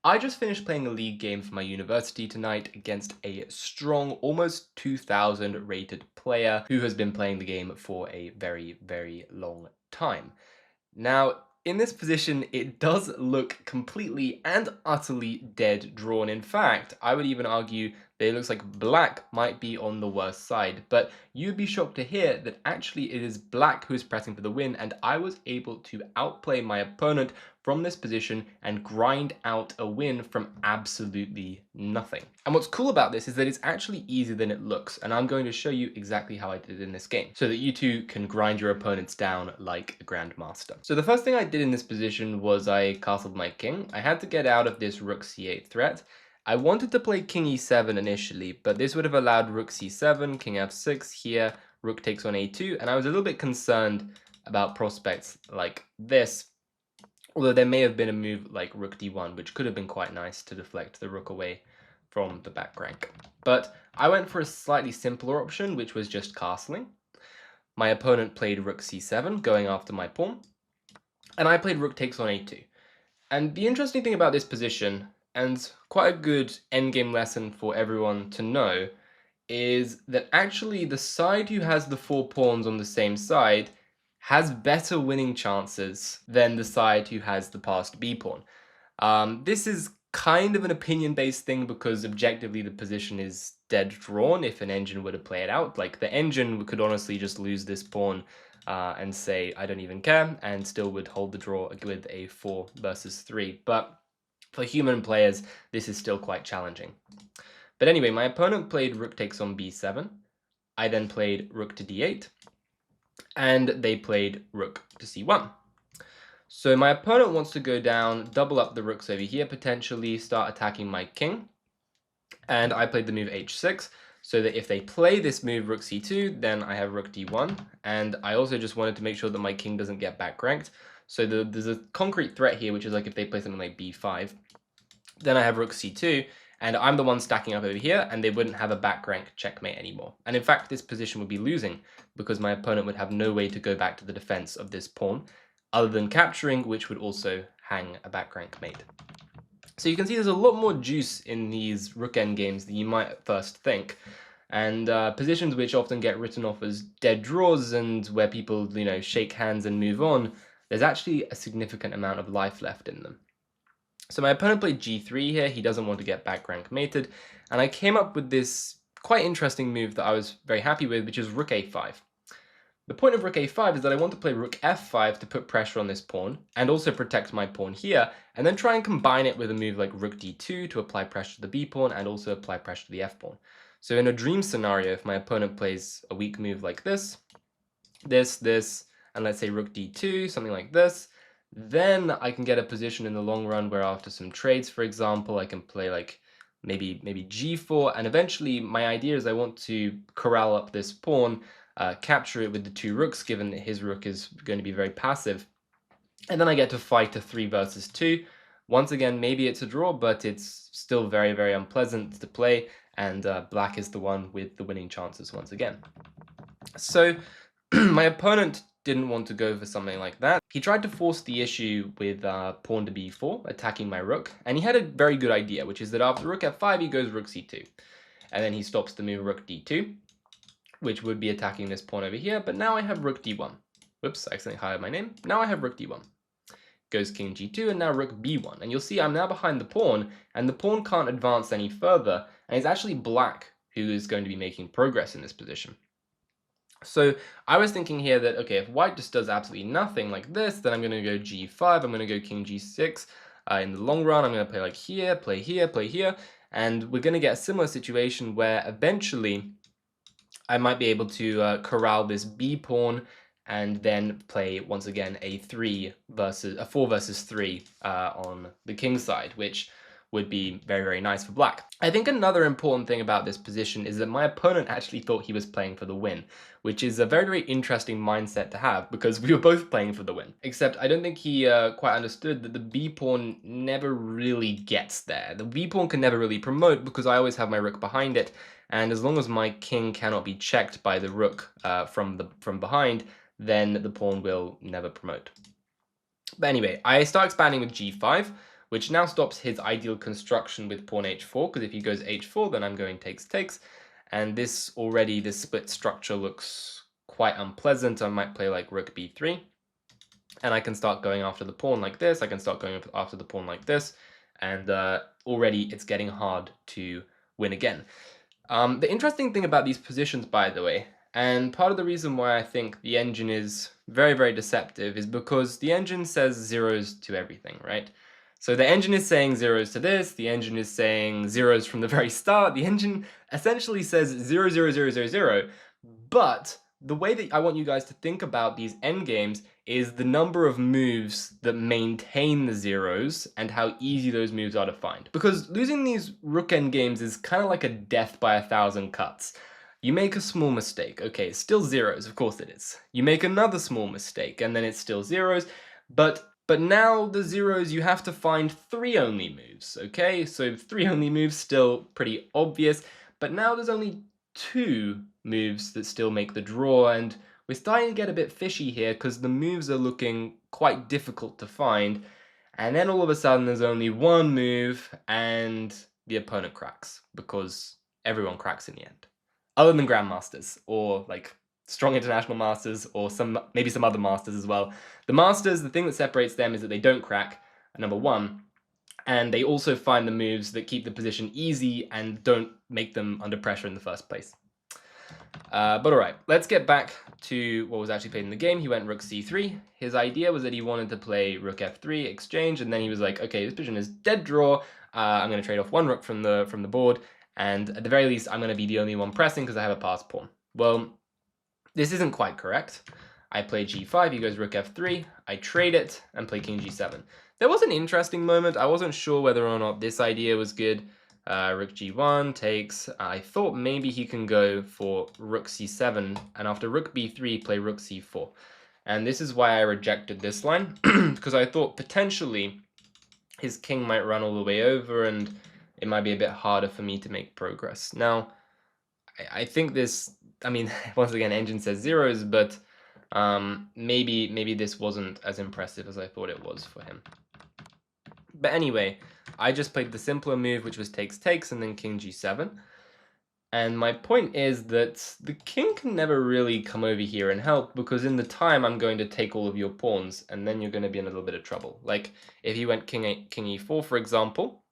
I just finished playing a league game for my university tonight against a strong, almost 2000 rated player who has been playing the game for a very, very long time. Now, in this position, it does look completely and utterly dead drawn. In fact, I would even argue that it looks like black might be on the worst side. But you'd be shocked to hear that actually it is black who is pressing for the win, and I was able to outplay my opponent from this position and grind out a win from absolutely nothing. And what's cool about this is that it's actually easier than it looks, and I'm going to show you exactly how I did it in this game, so that you too can grind your opponents down like a grandmaster. So the first thing I did in this position was I castled my king. I had to get out of this rook c8 threat. I wanted to play king e7 initially, but this would have allowed rook c7, king f6 here, rook takes on a2, and I was a little bit concerned about prospects like this. Although there may have been a move like rook d1, which could have been quite nice to deflect the rook away from the back rank. But I went for a slightly simpler option, which was just castling. My opponent played rook c7, going after my pawn, and I played rook takes on a2. And the interesting thing about this position, and quite a good endgame lesson for everyone to know, is that actually the side who has the 4 pawns on the same side has better winning chances than the side who has the passed b pawn. This is kind of an opinion-based thing because objectively the position is dead drawn if an engine were to play it out. Like, the engine could honestly just lose this pawn and say, I don't even care, and still would hold the draw with a 4 versus 3. But for human players, this is still quite challenging. But anyway, my opponent played rook takes on b7. I then played rook to d8, and they played rook to c1. So my opponent wants to go down, double up the rooks over here, potentially start attacking my king. And I played the move h6, so that if they play this move rook c2, then I have rook d1. And I also just wanted to make sure that my king doesn't get back ranked. So there's a concrete threat here, which is like if they play something like b5, then I have rook c2, and I'm the one stacking up over here, and they wouldn't have a back rank checkmate anymore. And in fact, this position would be losing, because my opponent would have no way to go back to the defense of this pawn, other than capturing, which would also hang a back rank mate. So you can see there's a lot more juice in these rook endgames than you might at first think. And positions which often get written off as dead draws and where people, shake hands and move on, there's actually a significant amount of life left in them. So my opponent played g3 here. He doesn't want to get back rank mated. And I came up with this quite interesting move that I was very happy with, which is rook a5. The point of rook a5 is that I want to play rook f5 to put pressure on this pawn, and also protect my pawn here, and then try and combine it with a move like rook d2 to apply pressure to the b pawn, and also apply pressure to the f pawn. So in a dream scenario, if my opponent plays a weak move like this, and let's say rook d2, something like this, then I can get a position in the long run where after some trades, for example, I can play like maybe g4, and eventually my idea is I want to corral up this pawn, capture it with the 2 rooks, given that his rook is going to be very passive, and then I get to fight a 3 versus 2. Once again, maybe it's a draw, but it's still very, very unpleasant to play, and black is the one with the winning chances once again. So my opponent didn't want to go for something like that. He tried to force the issue with pawn to b4, attacking my rook, and he had a very good idea, which is that after rook f5, he goes rook c2, and then he stops the move rook d2, which would be attacking this pawn over here, but now I have rook d1. Whoops, I accidentally highlighted my name. Now I have rook d1. Goes king g2, and now rook b1. And you'll see I'm now behind the pawn, and the pawn can't advance any further, and it's actually black who is going to be making progress in this position. So I was thinking here that, okay, if white just does absolutely nothing like this, then I'm going to go g5, I'm going to go king g6. In the long run, I'm going to play like here, play here, play here, and we're going to get a similar situation where eventually I might be able to corral this b pawn and then play once again a 4 versus 3 on the king side, which would be very, very nice for black. I think another important thing about this position is that my opponent actually thought he was playing for the win, which is a very, very interesting mindset to have because we were both playing for the win. Except I don't think he quite understood that the b pawn never really gets there. The b pawn can never really promote because I always have my rook behind it, and as long as my king cannot be checked by the rook from behind, then the pawn will never promote. But anyway, I start expanding with g5. which now stops his ideal construction with pawn h4, because if he goes h4, then I'm going takes, takes. And this split structure looks quite unpleasant. I might play like rook b3. And I can start going after the pawn like this. I can start going after the pawn like this. And already it's getting hard to win again. The interesting thing about these positions, by the way, and part of the reason why I think the engine is very, very deceptive is because the engine says zeros to everything, right? So the engine is saying zeros to this, the engine is saying zeros from the very start, the engine essentially says 0, 0, 0, 0, 0, but the way that I want you guys to think about these endgames is the number of moves that maintain the zeros and how easy those moves are to find. Because losing these rook endgames is kind of like a death by 1,000 cuts. You make a small mistake, okay, it's still zeros, of course it is. You make another small mistake, and then it's still zeros, but now the zeros, you have to find 3 only moves, okay? So 3 only moves, still pretty obvious, but now there's only 2 moves that still make the draw, and we're starting to get a bit fishy here because the moves are looking quite difficult to find, and then all of a sudden there's only 1 move and the opponent cracks, because everyone cracks in the end. Other than Grandmasters, or like strong international masters, or maybe some other masters as well. The masters, the thing that separates them is that they don't crack, number 1, and they also find the moves that keep the position easy and don't make them under pressure in the first place. But alright, let's get back to what was actually played in the game. He went rook c3. His idea was that he wanted to play rook f3, exchange, and then he was like, okay, this position is dead draw. I'm going to trade off 1 rook from the board, and at the very least, I'm going to be the only one pressing because I have a passed pawn. Well, this isn't quite correct. I play g5, he goes rook f3, I trade it, and play king g7. There was an interesting moment. I wasn't sure whether or not this idea was good. Rook g1 takes. I thought maybe he can go for rook c7, and after rook b3, play rook c4. And this is why I rejected this line, because I thought potentially his king might run all the way over, and it might be a bit harder for me to make progress. Now, I think this, I mean, once again, engine says zeros, but maybe this wasn't as impressive as I thought it was for him. But anyway, I just played the simpler move, which was takes, takes, and then king g7. And my point is that the king can never really come over here and help, because in the time I'm going to take all of your pawns, and then you're going to be in a little bit of trouble. Like, if you went king e4, for example,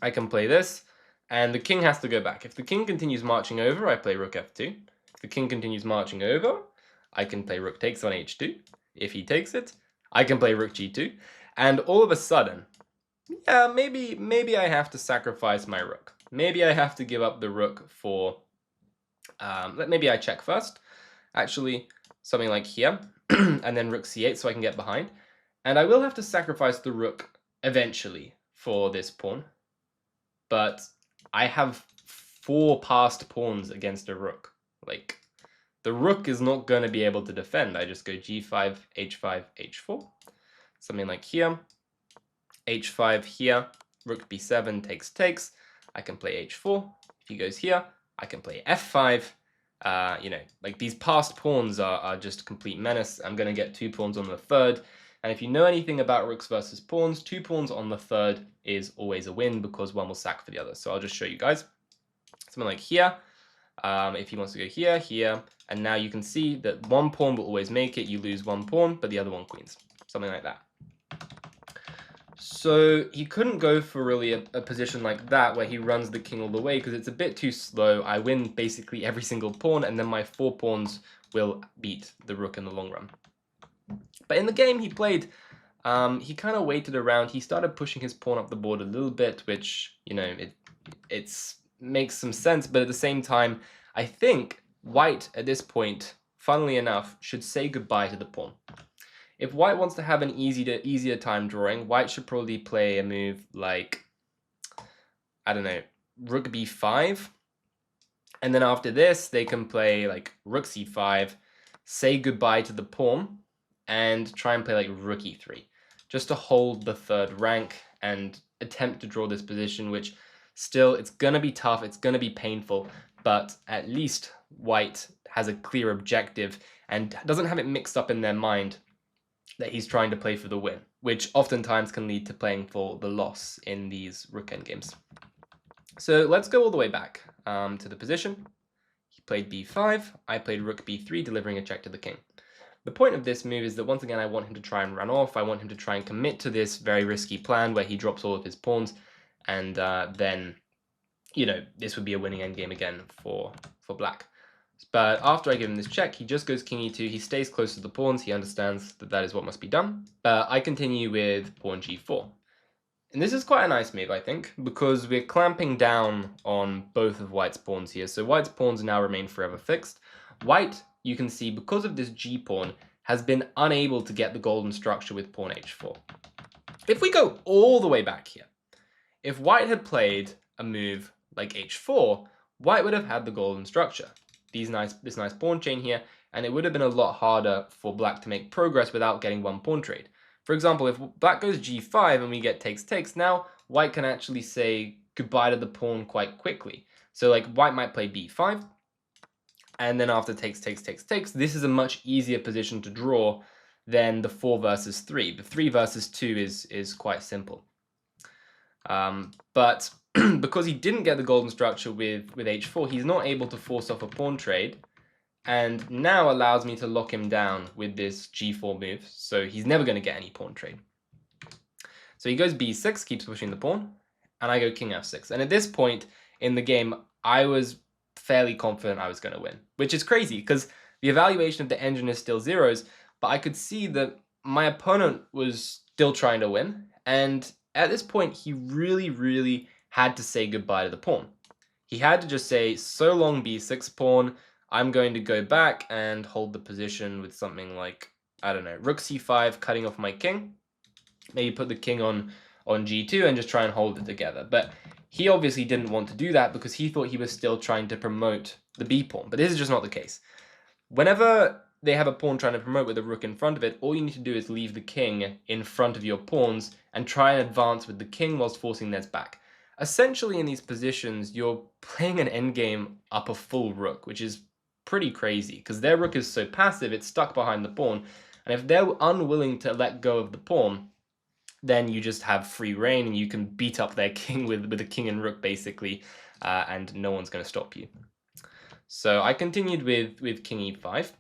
I can play this, and the king has to go back. If the king continues marching over, I play rook f2. If the king continues marching over, I can play rook takes on h2. If he takes it, I can play rook g2. And all of a sudden, yeah, maybe I have to sacrifice my rook. Maybe I have to give up the rook for... maybe I check first. Actually, something like here. And then rook c8 so I can get behind. And I will have to sacrifice the rook eventually for this pawn. But I have 4 passed pawns against a rook. Like, the rook is not going to be able to defend. I just go g5, h5, h4. Something like here. h5 here. Rook b7 takes, takes. I can play h4. If he goes here, I can play f5. You know, like these passed pawns are just complete menace. I'm going to get 2 pawns on the third. And if you know anything about rooks versus pawns, 2 pawns on the third is always a win because one will sack for the other. So I'll just show you guys. Something like here. If he wants to go here, here, and now you can see that 1 pawn will always make it. You lose 1 pawn, but the other one queens. Something like that. So he couldn't go for really a position like that where he runs the king all the way because it's a bit too slow. I win basically every single pawn, and then my 4 pawns will beat the rook in the long run. But in the game he played, he kind of waited around. He started pushing his pawn up the board a little bit, which, you know, it makes some sense. But at the same time, I think white at this point, funnily enough, should say goodbye to the pawn. If white wants to have an easier time drawing, white should probably play a move like, I don't know, rook b5. And then after this, they can play like rook c5, say goodbye to the pawn, and try and play like rook e3, just to hold the third rank and attempt to draw this position, which still, it's going to be tough, it's going to be painful, but at least white has a clear objective and doesn't have it mixed up in their mind that he's trying to play for the win. which oftentimes can lead to playing for the loss in these rook endgames. So let's go all the way back to the position. He played b5, I played rook b3, delivering a check to the king. The point of this move is that once again I want him to try and run off, I want him to try and commit to this very risky plan where he drops all of his pawns, and then, you know, this would be a winning endgame again for black. But after I give him this check, he just goes king e2, he stays close to the pawns, he understands that that is what must be done. I continue with pawn g4. And this is quite a nice move, I think, because we're clamping down on both of white's pawns here. So white's pawns now remain forever fixed. White, you can see, because of this g-pawn, has been unable to get the golden structure with pawn h4. If we go all the way back here, if white had played a move like h4, white would have had the golden structure. This nice pawn chain here, and it would have been a lot harder for black to make progress without getting one pawn trade. For example, if black goes g5 and we get takes, now white can actually say goodbye to the pawn quite quickly. So like white might play b5, and then after takes, this is a much easier position to draw than the 4 versus 3. The 3 versus 2 is quite simple. But because he didn't get the golden structure with h4, he's not able to force off a pawn trade, and now allows me to lock him down with this g4 move, so he's never going to get any pawn trade. So he goes b6, keeps pushing the pawn, and I go king f6. And at this point in the game, I was fairly confident I was going to win, which is crazy, because the evaluation of the engine is still zeros, but I could see that my opponent was still trying to win, and at this point, he really had to say goodbye to the pawn. He had to just say, so long b6 pawn, I'm going to go back and hold the position with something like, I don't know, rook c5, cutting off my king. Maybe put the king on g2 and just try and hold it together. But he obviously didn't want to do that because he thought he was still trying to promote the b pawn. But this is just not the case. Whenever they have a pawn trying to promote with a rook in front of it, all you need to do is leave the king in front of your pawns and try and advance with the king whilst forcing theirs back. Essentially, in these positions, you're playing an endgame up a full rook, which is pretty crazy, because their rook is so passive, it's stuck behind the pawn, and if they're unwilling to let go of the pawn, then you just have free reign, and you can beat up their king with a king and rook, basically, and no one's going to stop you. So I continued with king e5,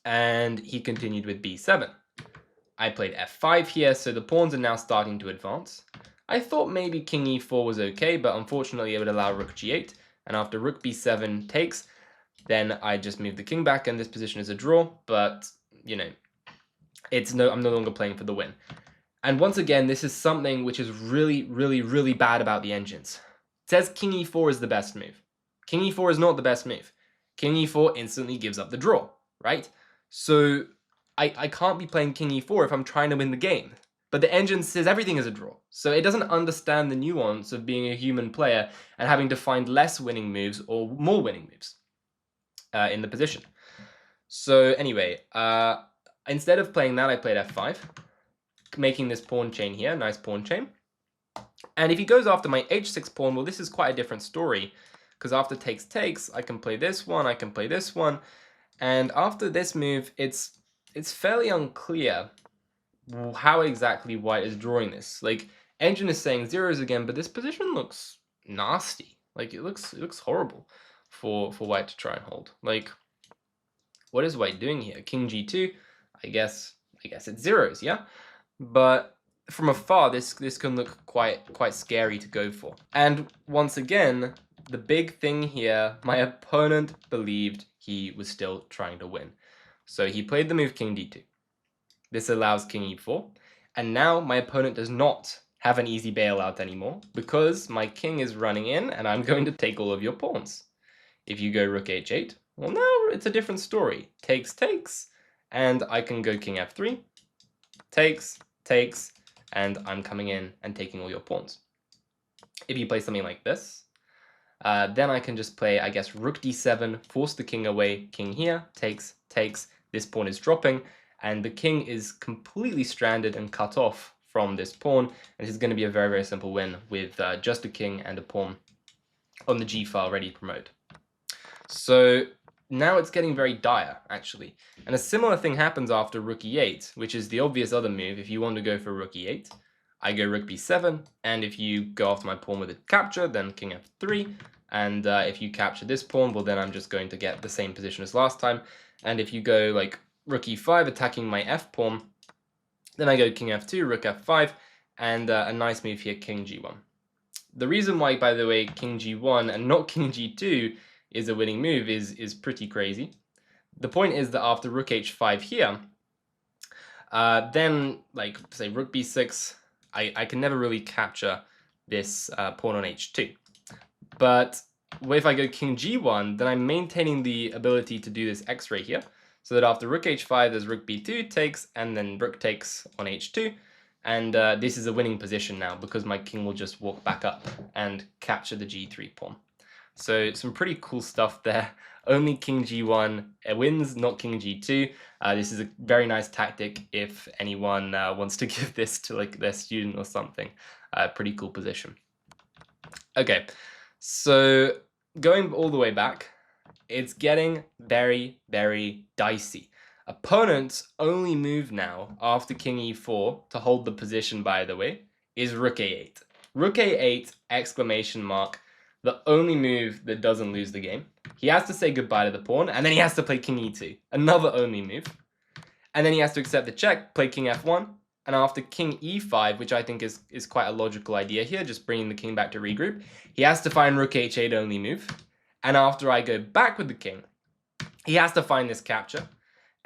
and he continued with b7. I played f5 here, so the pawns are now starting to advance. I thought maybe king e4 was okay, but unfortunately it would allow rook g8, and after rook b7 takes, then I just move the king back, and this position is a draw, but, you know, I'm no longer playing for the win. And once again, this is something which is really bad about the engines. It says king e4 is the best move. King e4 is not the best move. King e4 instantly gives up the draw, right? So I can't be playing king e4 if I'm trying to win the game. But the engine says everything is a draw. So it doesn't understand the nuance of being a human player and having to find less winning moves or more winning moves in the position. So anyway, instead of playing that, I played f5, making this pawn chain here, nice pawn chain. And if he goes after my h6 pawn, well, this is quite a different story, because after takes, I can play this one, I can play this one, and after this move, it's fairly unclear how exactly white is drawing this. Like, engine is saying zeros again, but this position looks nasty. Like, it looks horrible for white to try and hold. Like, what is white doing here? King g2, I guess it's zeros, yeah? But from afar, this can look quite scary to go for. And once again, the big thing here, my opponent believed he was still trying to win. So he played the move king d2. This allows king e4, and now my opponent does not have an easy bailout anymore, because my king is running in, and I'm going to take all of your pawns. If you go rook h8, well, now it's a different story. Takes, and I can go king f3, takes, and I'm coming in and taking all your pawns. If you play something like this, then I can just play, I guess, rook d7, force the king away, king here, takes, this pawn is dropping, and the king is completely stranded and cut off from this pawn, and this is going to be a very simple win with just a king and a pawn on the g file ready to promote. So now it's getting very dire, actually. And a similar thing happens after rook e8, which is the obvious other move. If you want to go for rook e8, I go rook b7, and if you go after my pawn with a capture, then king f3, and if you capture this pawn, well, then I'm just going to get the same position as last time. And if you go like rook e5, attacking my f pawn, then I go king f2, rook f5, and a nice move here, king g1. The reason why, by the way, king g1 and not king g2 is a winning move is pretty crazy. The point is that after rook h5 here, then, like, say, rook b6, I can never really capture this pawn on h2. But if I go king g1, then I'm maintaining the ability to do this x-ray here, so that after rook h5, there's rook b2 takes, and then rook takes on h2. And this is a winning position now, because my king will just walk back up and capture the g3 pawn. So some pretty cool stuff there. Only king g1 wins, not king g2. This is a very nice tactic if anyone wants to give this to like their student or something. Pretty cool position. Okay, so going all the way back, it's getting very, very dicey. Opponent's only move now, after king e4, to hold the position, by the way, is rook a8. Rook a8, exclamation mark, the only move that doesn't lose the game. He has to say goodbye to the pawn, and then he has to play king e2, another only move. And then he has to accept the check, play king f1, and after king e5, which I think is quite a logical idea here, just bringing the king back to regroup, he has to find rook h8 only move. And after I go back with the king, he has to find this capture.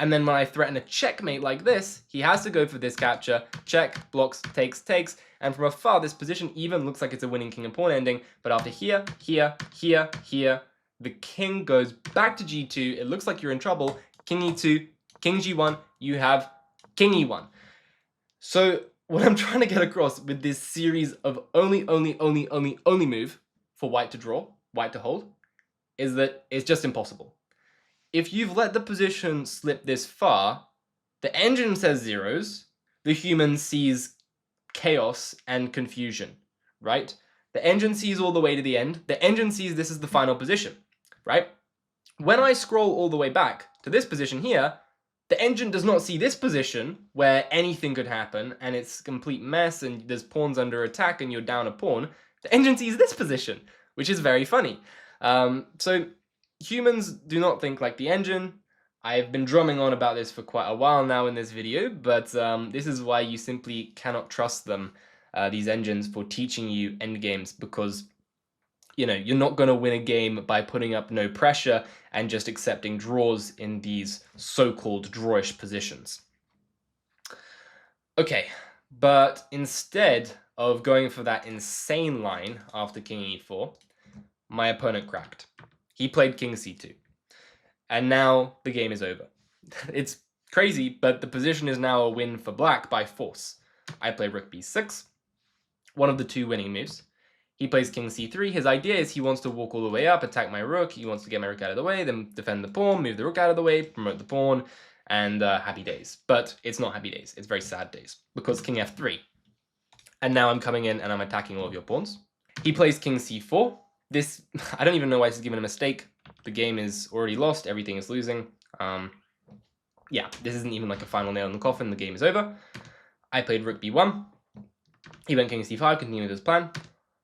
And then when I threaten a checkmate like this, he has to go for this capture, check, blocks, takes, takes, and from afar, this position even looks like it's a winning king and pawn ending, but after here, here, here, here, the king goes back to g2, it looks like you're in trouble, king e2, king g1, you have king e1. So what I'm trying to get across with this series of only move for white to draw, white to hold, is that it's just impossible. If you've let the position slip this far, the engine says zeros, the human sees chaos and confusion, right? The engine sees all the way to the end, the engine sees this is the final position, right? When I scroll all the way back to this position here, the engine does not see this position where anything could happen and it's a complete mess and there's pawns under attack and you're down a pawn. The engine sees this position, which is very funny. So humans do not think like the engine. I've been drumming on about this for quite a while now in this video, but this is why you simply cannot trust them, these engines, for teaching you endgames, because you're not going to win a game by putting up no pressure and just accepting draws in these so-called drawish positions. Okay, but instead of going for that insane line after king e4, my opponent cracked. He played king c2. And now the game is over. It's crazy, but the position is now a win for black by force. I play rook b6, one of the two winning moves. He plays king c3. His idea is he wants to walk all the way up, attack my rook. He wants to get my rook out of the way, then defend the pawn, move the rook out of the way, promote the pawn, and happy days. But it's not happy days. It's very sad days, because king f3. And now I'm coming in and I'm attacking all of your pawns. He plays king c4. This, I don't even know why this is given a mistake. The game is already lost. Everything is losing. Yeah, this isn't even like a final nail in the coffin. The game is over. I played rook b1. He went king c5, continued with his plan.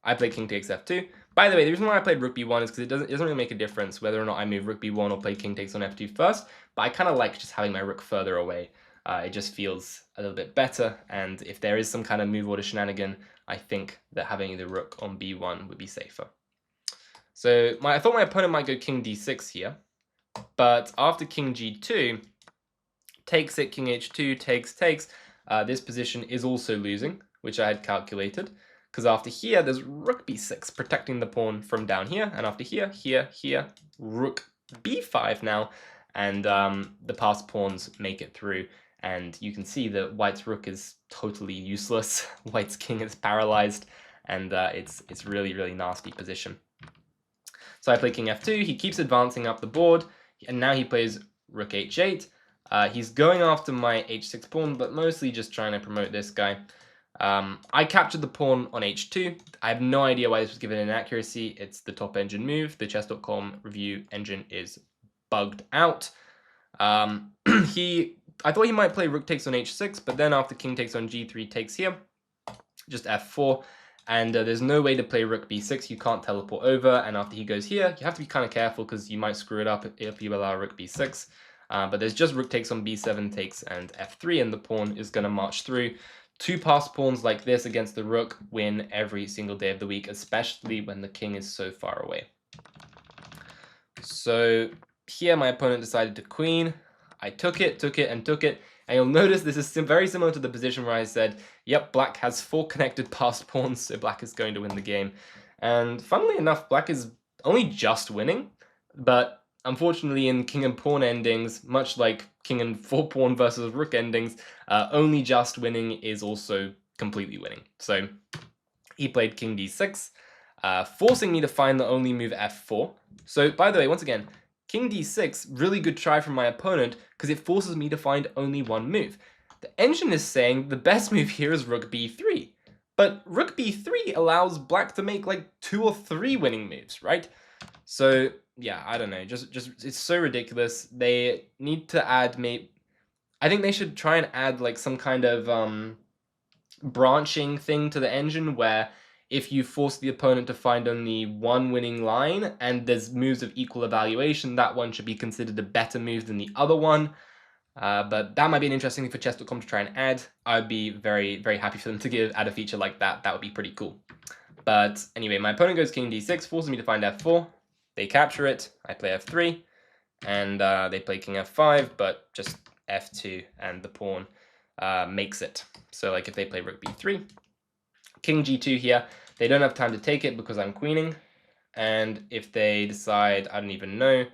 I played king takes f2. By the way, the reason why I played rook b1 is because it doesn't really make a difference whether or not I move rook b1 or play king takes on f2 first, but I kind of like just having my rook further away. It just feels a little bit better, and if there is some kind of move order shenanigan, I think that having the rook on b1 would be safer. So I thought my opponent might go king d6 here, but after king g2, takes it, king h2, takes, this position is also losing, which I had calculated. Because after here, there's rook b6, protecting the pawn from down here. And after here, here, rook b5 now. And the passed pawns make it through. And you can see that white's rook is totally useless. White's king is paralyzed. And it's really, really nasty position. So I play king f2. He keeps advancing up the board. And now he plays rook h8. He's going after my h6 pawn, but mostly just trying to promote this guy. I captured the pawn on h2. I have no idea why this was given inaccuracy. It's the top engine move. The chess.com review engine is bugged out. I thought he might play rook takes on h6, but then after king takes on g3 takes here, just f4, and there's no way to play rook b6. You can't teleport over, and after he goes here, you have to be kind of careful because you might screw it up if you allow rook b6. But there's just rook takes on b7 takes and f3, and the pawn is going to march through. Two passed pawns like this against the rook win every single day of the week, especially when the king is so far away. So here my opponent decided to queen. I took it, and you'll notice this is very similar to the position where I said, yep, black has 4 connected passed pawns, so black is going to win the game. And funnily enough, black is only just winning, but unfortunately in king and pawn endings, much like king and 4 pawn versus rook endings, only just winning is also completely winning. So he played king d6, forcing me to find the only move f4. So by the way, once again, king d6, really good try from my opponent because it forces me to find only one move. The engine is saying the best move here is rook b3, but rook b3 allows black to make like 2 or 3 winning moves, right? So yeah, I don't know, just it's so ridiculous. They need to add I think they should try and add like some kind of branching thing to the engine where if you force the opponent to find only one winning line and there's moves of equal evaluation, that one should be considered a better move than the other one. But that might be an interesting thing for chess.com to try and add. I'd be very, very happy for them to add a feature like that. That would be pretty cool. But anyway, my opponent goes king d6, forces me to find f4. They capture it. I play f3. And they play king f5, but just f2, and the pawn makes it. So like if they play rook b3, king g2 here, they don't have time to take it because I'm queening. And if they decide, I don't even know,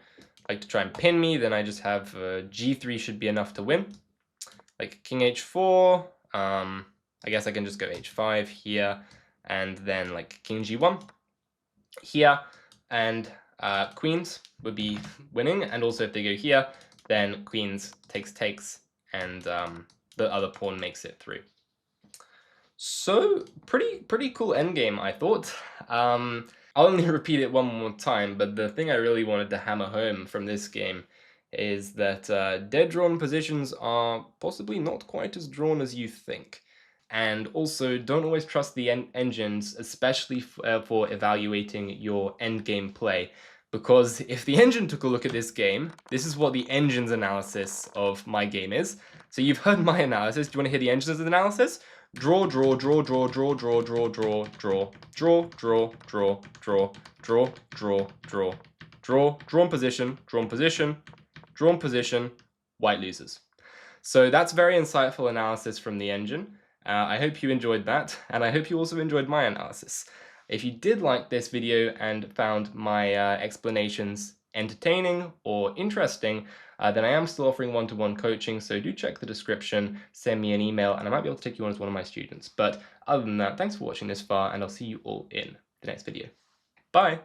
like to try and pin me, then I just have g3 should be enough to win. Like king h4, I guess I can just go h5 here, and then like king g1 here, and queens would be winning. And also if they go here, then queens takes, and the other pawn makes it through. So pretty cool endgame, I thought. I'll only repeat it one more time, but the thing I really wanted to hammer home from this game is that dead drawn positions are possibly not quite as drawn as you think. And also, don't always trust the engines, especially for evaluating your endgame play. Because if the engine took a look at this game, this is what the engine's analysis of my game is. So you've heard my analysis. Do you want to hear the engine's analysis? Draw, draw, draw, draw, draw, draw, draw, draw, draw, draw, draw, draw, draw, draw, draw, draw, draw, drawn position, drawn position, drawn position, white loses. So that's very insightful analysis from the engine. I hope you enjoyed that, and I hope you also enjoyed my analysis. If you did like this video and found my explanations entertaining or interesting, then I am still offering one-to-one coaching, so do check the description, send me an email, and I might be able to take you on as one of my students. But other than that, thanks for watching this far, and I'll see you all in the next video. Bye!